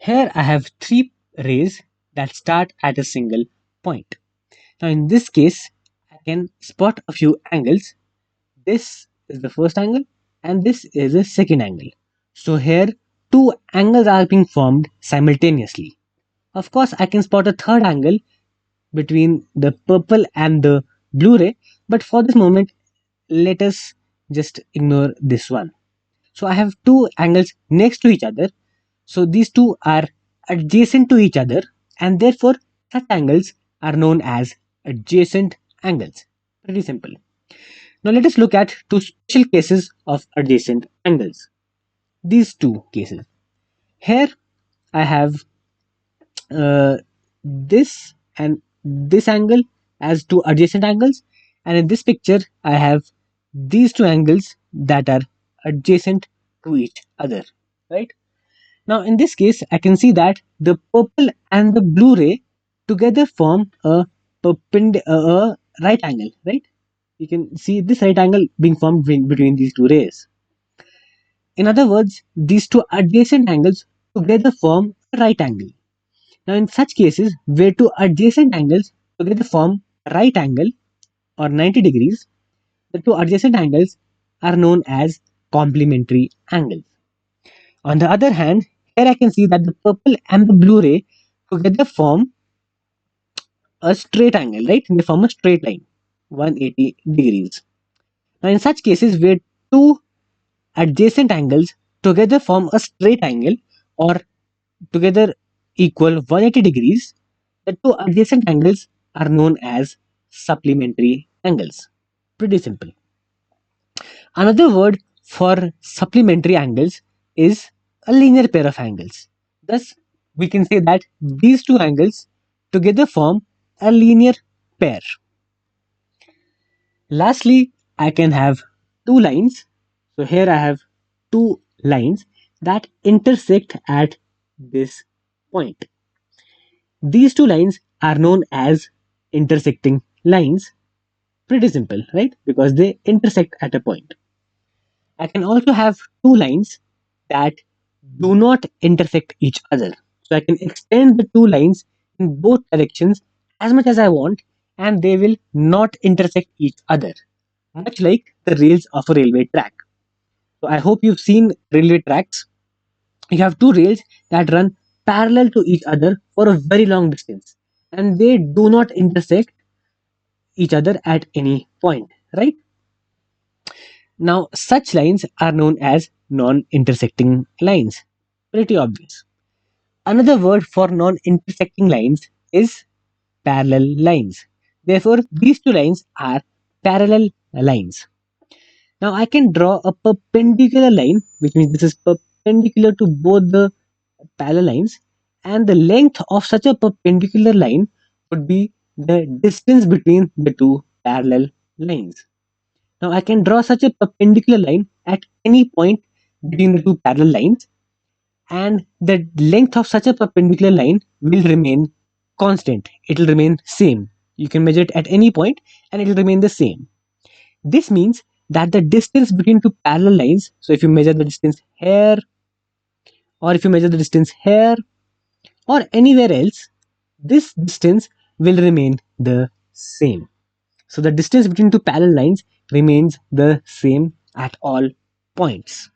Here I have three rays that start at a single point. Now in this case, I can spot a few angles. This is the first angle and this is the second angle. So here two angles are being formed simultaneously. Of course, I can spot a third angle between the purple and the blue ray, but for this moment, let us just ignore this one. So I have two angles next to each other. So these two are adjacent to each other, and therefore such angles are known as adjacent angles. Pretty simple. Now let us look at two special cases of adjacent angles. These two cases. Here I have this and this angle as two adjacent angles, and in this picture I have these two angles that are adjacent to each other, right? Now in this case I can see that the purple and the blue ray together form a right angle, right? You can see this right angle being formed between these two rays. In other words, these two adjacent angles together form a right angle. Now, in such cases where two adjacent angles together form a right angle or 90 degrees, the two adjacent angles are known as complementary angles. On the other hand, here I can see that the purple and the blue ray together form a straight angle, right? They form a straight line, 180 degrees. Now, in such cases where two adjacent angles together form a straight angle or together equal 180 degrees, the two adjacent angles are known as supplementary angles. Pretty simple. Another word for supplementary angles is a linear pair of angles. Thus, we can say that these two angles together form a linear pair. Lastly, I can have two lines. So here I have two lines that intersect at this point. These two lines are known as intersecting lines. Pretty simple, right? Because they intersect at a point. I can also have two lines that do not intersect each other. So I can extend the two lines in both directions as much as I want, and they will not intersect each other, much like the rails of a railway track. So I hope you've seen railway tracks. You have two rails that run parallel to each other for a very long distance, and they do not intersect each other at any point, right? Now, such lines are known as non intersecting lines. Pretty obvious. Another word for non intersecting lines is parallel lines. Therefore, these two lines are parallel lines. Now, I can draw a perpendicular line, which means this is perpendicular to both the parallel lines, and the length of such a perpendicular line would be the distance between the two parallel lines. Now I can draw such a perpendicular line at any point between the two parallel lines, and the length of such a perpendicular line will remain constant. It will remain same. You can measure it at any point and it will remain the same. This means that the distance between two parallel lines, so if you measure the distance here, or if you measure the distance here, or anywhere else, this distance will remain the same. So the distance between two parallel lines remains the same at all points.